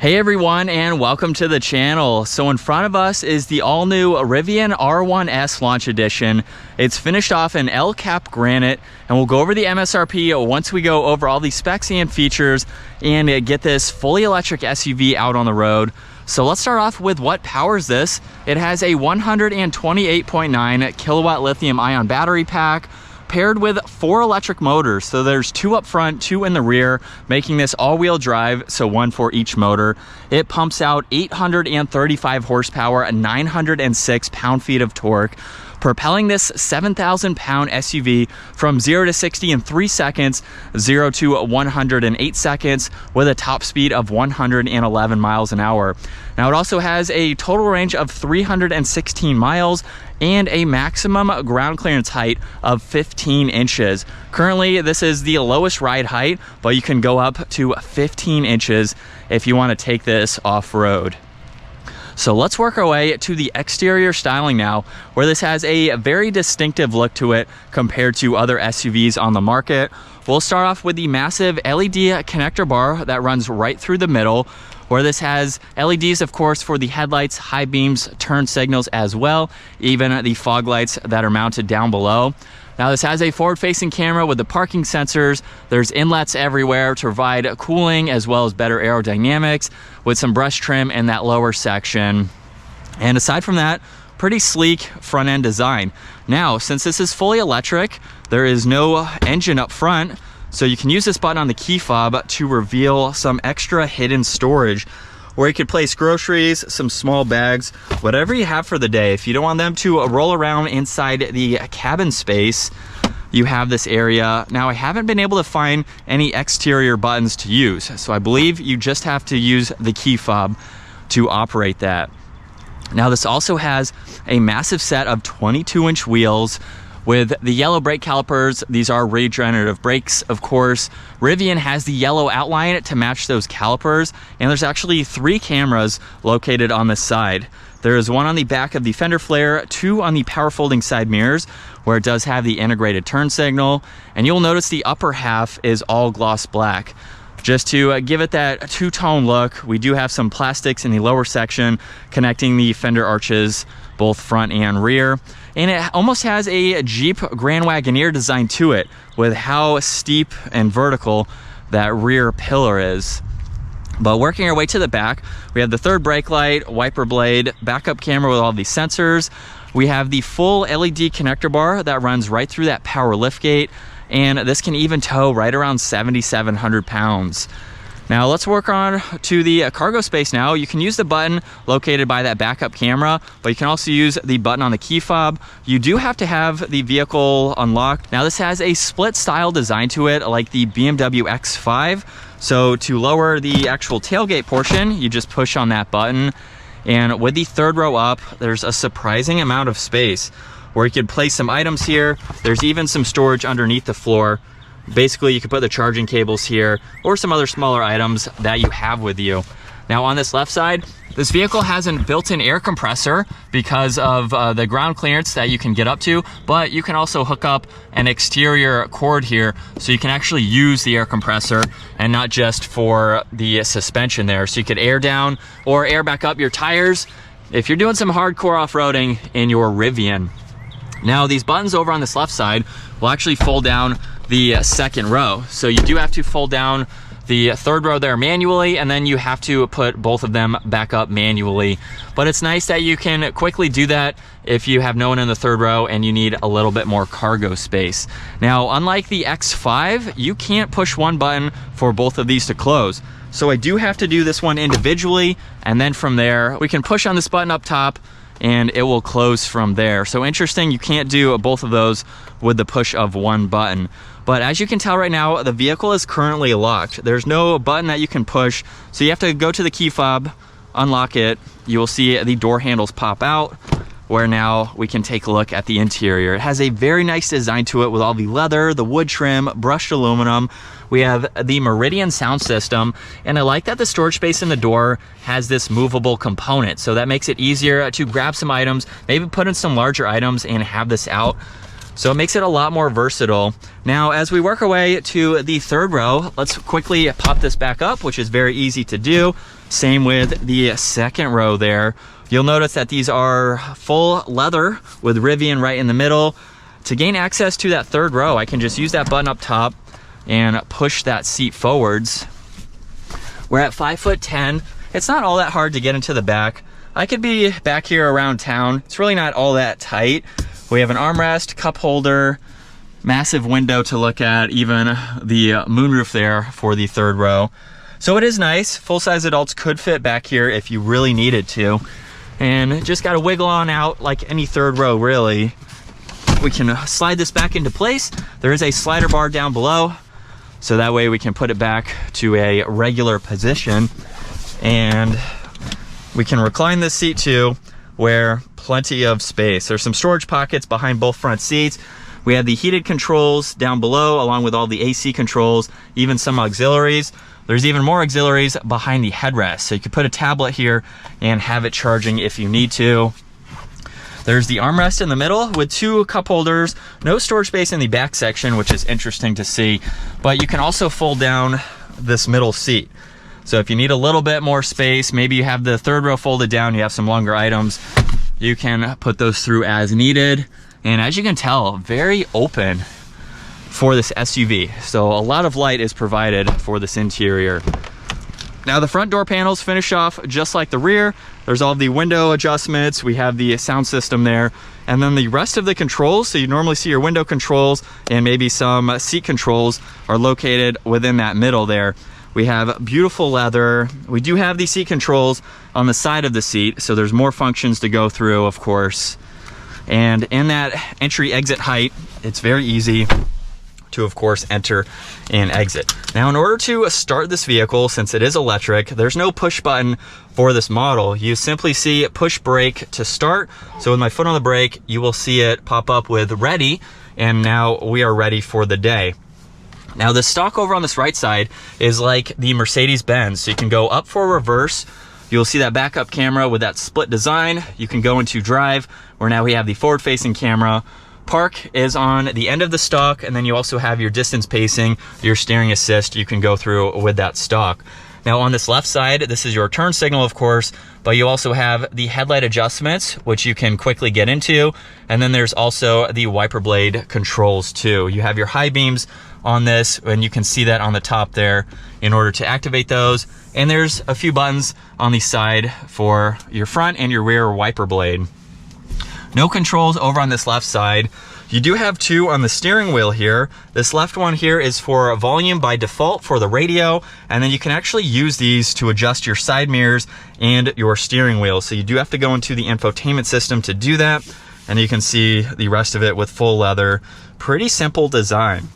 Hey everyone, and welcome to the channel. So in front of us is the all-new Rivian R1S Launch Edition. It's finished off in Cap Granite, and we'll go over the MSRP once we go over all the specs and features and get this fully electric SUV out on the road. So let's start off with what powers this. It has a 128.9 kilowatt lithium-ion battery pack, paired with 4 electric motors. So there's 2 up front, 2 in the rear, making this all-wheel drive, so 1 for each motor. It pumps out 835 horsepower and 906 pound-feet of torque, propelling this 7,000-pound SUV from 0 to 60 in 3 seconds, 0 to 100 in 8 seconds, with a top speed of 111 miles an hour. Now it also has a total range of 316 miles and a maximum ground clearance height of 15 inches. Currently, this is the lowest ride height, but you can go up to 15 inches if you want to take this off-road. So let's work our way to the exterior styling now, where this has a very distinctive look to it compared to other SUVs on the market. We'll start off with the massive LED connector bar that runs right through the middle, where this has LEDs, of course, for the headlights, high beams, turn signals as well, even the fog lights that are mounted down below. Now this has a forward-facing camera with the parking sensors. There's inlets everywhere to provide cooling as well as better aerodynamics, with some brush trim in that lower section. And aside from that, pretty sleek front-end design. Now, since this is fully electric, there is no engine up front, so you can use this button on the key fob to reveal some extra hidden storage, where you could place groceries, some small bags, whatever you have for the day. If you don't want them to roll around inside the cabin space, you have this area. Now, I haven't been able to find any exterior buttons to use, so I believe you just have to use the key fob to operate that. Now, this also has a massive set of 22-inch wheels with the yellow brake calipers. These are regenerative brakes, of course. Rivian has the yellow outline to match those calipers, and there's actually 3 cameras located on this side. There is 1 on the back of the fender flare, 2 on the power folding side mirrors, where it does have the integrated turn signal, and you'll notice the upper half is all gloss black. Just to give it that two-tone look, we do have some plastics in the lower section connecting the fender arches, both front and rear. And it almost has a Jeep Grand Wagoneer design to it, with how steep and vertical that rear pillar is. But working our way to the back, we have the third brake light, wiper blade, backup camera with all these sensors. We have the full LED connector bar that runs right through that power liftgate, and this can even tow right around 7,700 pounds. Now let's work on to the cargo space now. You can use the button located by that backup camera, but you can also use the button on the key fob. You do have to have the vehicle unlocked. Now this has a split style design to it, like the BMW X5. So to lower the actual tailgate portion, you just push on that button. And with the third row up, there's a surprising amount of space where you could place some items here. There's even some storage underneath the floor. Basically, you could put the charging cables here or some other smaller items that you have with you. Now on this left side, this vehicle has a built-in air compressor because of the ground clearance that you can get up to, but you can also hook up an exterior cord here so you can actually use the air compressor and not just for the suspension there. So you could air down or air back up your tires if you're doing some hardcore off-roading in your Rivian. Now these buttons over on this left side will actually fold down the second row. So you do have to fold down the third row there manually, and then you have to put both of them back up manually. But it's nice that you can quickly do that if you have no one in the third row and you need a little bit more cargo space. Now, unlike the X5, you can't push one button for both of these to close. So I do have to do this one individually, and then from there, we can push on this button up top and it will close from there. So interesting, you can't do both of those with the push of one button. But as you can tell right now, the vehicle is currently locked. There's no button that you can push, so you have to go to the key fob, unlock it. You will see the door handles pop out, where now we can take a look at the interior. It has a very nice design to it with all the leather, the wood trim, brushed aluminum. We have the Meridian sound system, and I like that the storage space in the door has this movable component, so that makes it easier to grab some items, maybe put in some larger items and have this out. So it makes it a lot more versatile. Now, as we work our way to the third row, let's quickly pop this back up, which is very easy to do. Same with the second row there. You'll notice that these are full leather with Rivian right in the middle. To gain access to that third row, I can just use that button up top and push that seat forwards. We're at 5'10". It's not all that hard to get into the back. I could be back here around town. It's really not all that tight. We have an armrest, cup holder, massive window to look at, even the moonroof there for the third row. So it is nice. Full-size adults could fit back here if you really needed to. And just got to wiggle on out like any third row, really. We can slide this back into place. There is a slider bar down below, so that way we can put it back to a regular position. And we can recline this seat too, where plenty of space. There's some storage pockets behind both front seats. We have the heated controls down below, along with all the AC controls, even some auxiliaries. There's even more auxiliaries behind the headrest. So you could put a tablet here and have it charging if you need to. There's the armrest in the middle with 2 cup holders. No storage space in the back section, which is interesting to see. But you can also fold down this middle seat. So if you need a little bit more space, maybe you have the third row folded down, you have some longer items, you can put those through as needed. And as you can tell, very open for this SUV. So a lot of light is provided for this interior. Now the front door panels finish off just like the rear. There's all the window adjustments. We have the sound system there. And then the rest of the controls, so you normally see your window controls and maybe some seat controls, are located within that middle there. We have beautiful leather. We do have the seat controls on the side of the seat, so there's more functions to go through, of course. And in that entry exit height, it's very easy to, of course, enter and exit. Now, in order to start this vehicle, since it is electric, there's no push button for this model. You simply see push brake to start. So with my foot on the brake, you will see it pop up with ready, and now we are ready for the day. Now the stock over on this right side is like the Mercedes-Benz. So you can go up for reverse. You'll see that backup camera with that split design. You can go into drive, where now we have the forward-facing camera. Park is on the end of the stock, and then you also have your distance pacing, your steering assist you can go through with that stock. Now on this left side, this is your turn signal, of course, but you also have the headlight adjustments, which you can quickly get into. And then there's also the wiper blade controls too. You have your high beams on this, and you can see that on the top there in order to activate those. And there's a few buttons on the side for your front and your rear wiper blade. No controls over on this left side. You do have 2 on the steering wheel here. This left one here is for volume by default for the radio, and then you can actually use these to adjust your side mirrors and your steering wheel. So you do have to go into the infotainment system to do that, and you can see the rest of it with full leather. Pretty simple design.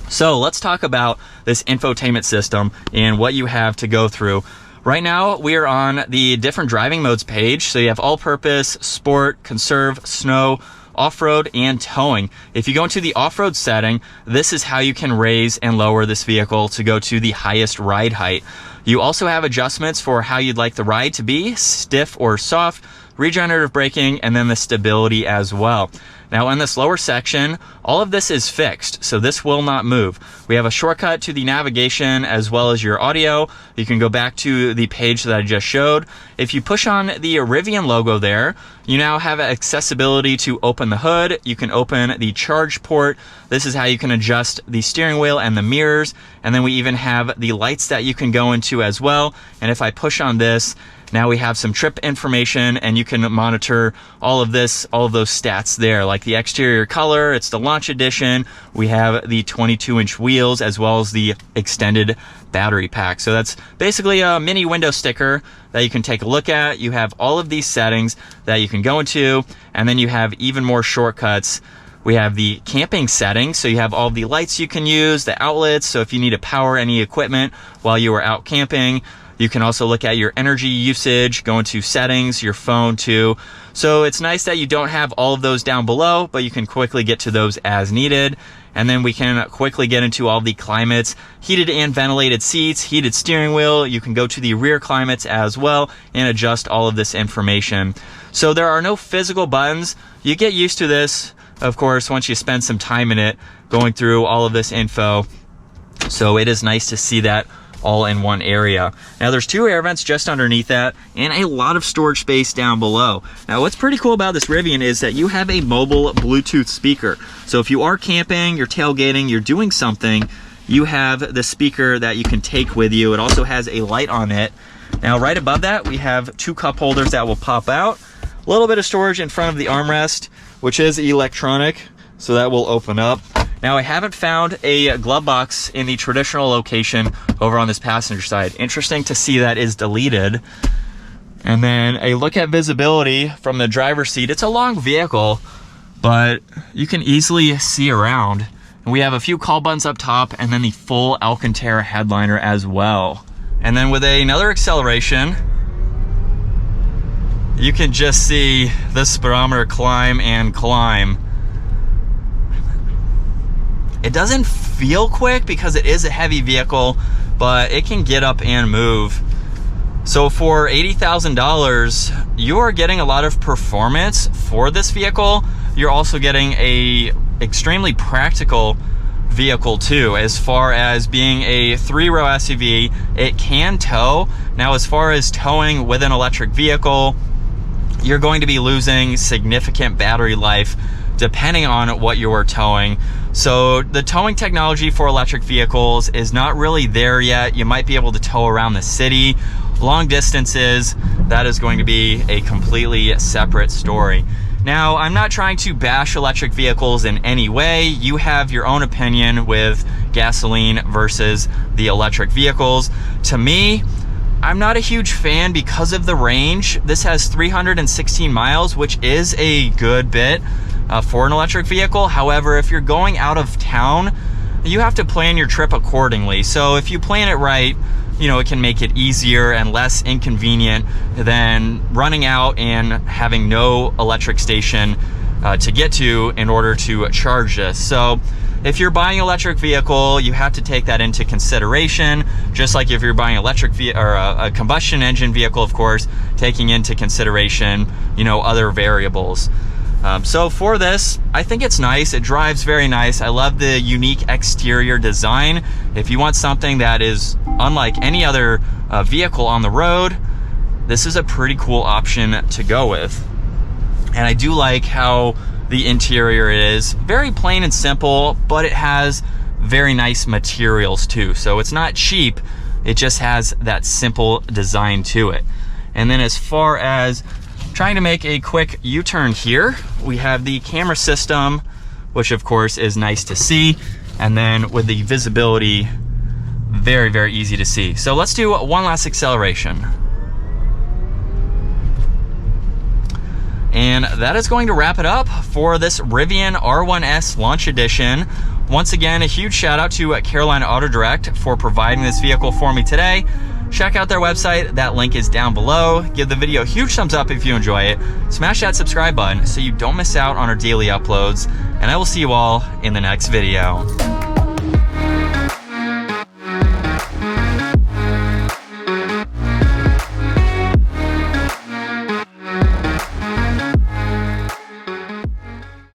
So let's talk about this infotainment system and what you have to go through. Right now, we are on the different driving modes page. So you have all-purpose, sport, conserve, snow, off-road, and towing. If you go into the off-road setting, this is how you can raise and lower this vehicle to go to the highest ride height. You also have adjustments for how you'd like the ride to be, stiff or soft, regenerative braking, and then the stability as well. Now in this lower section, all of this is fixed, so this will not move. We have a shortcut to the navigation as well as your audio. You can go back to the page that I just showed. If you push on the Rivian logo there, you now have accessibility to open the hood. You can open the charge port. This is how you can adjust the steering wheel and the mirrors. And then we even have the lights that you can go into as well. And if I push on this, now we have some trip information, and you can monitor all of this, all of those stats there, like the exterior color. It's the Launch Edition. We have the 22-inch wheels as well as the extended battery pack. So that's basically a mini window sticker that you can take a look at. You have all of these settings that you can go into, and then you have even more shortcuts. We have the camping settings, so you have all the lights you can use, the outlets, so if you need to power any equipment while you are out camping. You can also look at your energy usage, go into settings, your phone too. So it's nice that you don't have all of those down below, but you can quickly get to those as needed. And then we can quickly get into all the climates, heated and ventilated seats, heated steering wheel. You can go to the rear climates as well and adjust all of this information. So there are no physical buttons. You get used to this. of course, once you spend some time in it, going through all of this info. So it is nice to see that all in one area. Now there's 2 air vents just underneath that and a lot of storage space down below. Now what's pretty cool about this Rivian is that you have a mobile Bluetooth speaker. So if you are camping, you're tailgating, you're doing something, you have the speaker that you can take with you. It also has a light on it. Now right above that, we have 2 cup holders that will pop out. A little bit of storage in front of the armrest, which is electronic, so that will open up. Now I haven't found a glove box in the traditional location over on this passenger side. Interesting to see that is deleted. And then a look at visibility from the driver's seat. It's a long vehicle, but you can easily see around. And we have a few call buttons up top and then the full Alcantara headliner as well. And then with another acceleration, you can just see the speedometer climb and climb. It doesn't feel quick because it is a heavy vehicle, but it can get up and move. So for $80,000, you are getting a lot of performance for this vehicle. You're also getting a extremely practical vehicle too, as far as being a 3-row SUV. It can tow. Now, as far as towing with an electric vehicle, you're going to be losing significant battery life depending on what you are towing. So the towing technology for electric vehicles is not really there yet. You might be able to tow around the city. Long distances, that is going to be a completely separate story. Now, I'm not trying to bash electric vehicles in any way. You have your own opinion with gasoline versus the electric vehicles. To me, I'm not a huge fan because of the range. This has 316 miles, which is a good bit for an electric vehicle. However, if you're going out of town, you have to plan your trip accordingly. So if you plan it right, you know, it can make it easier and less inconvenient than running out and having no electric station to get to in order to charge this. So if you're buying an electric vehicle, you have to take that into consideration, just like if you're buying a combustion engine vehicle, of course, taking into consideration, you know, other variables. So for this, I think it's nice. It drives very nice. I love the unique exterior design. If you want something that is unlike any other vehicle on the road, this is a pretty cool option to go with. And I do like how the interior is very plain and simple, but it has very nice materials too. So it's not cheap, it just has that simple design to it. And then as far as trying to make a quick U-turn here, we have the camera system, which of course is nice to see. And then with the visibility, very, very easy to see. So let's do one last acceleration. And that is going to wrap it up for this Rivian R1S Launch Edition. Once again, a huge shout out to Carolina Auto Direct for providing this vehicle for me today. Check out their website, that link is down below. Give the video a huge thumbs up if you enjoy it. Smash that subscribe button so you don't miss out on our daily uploads. And I will see you all in the next video.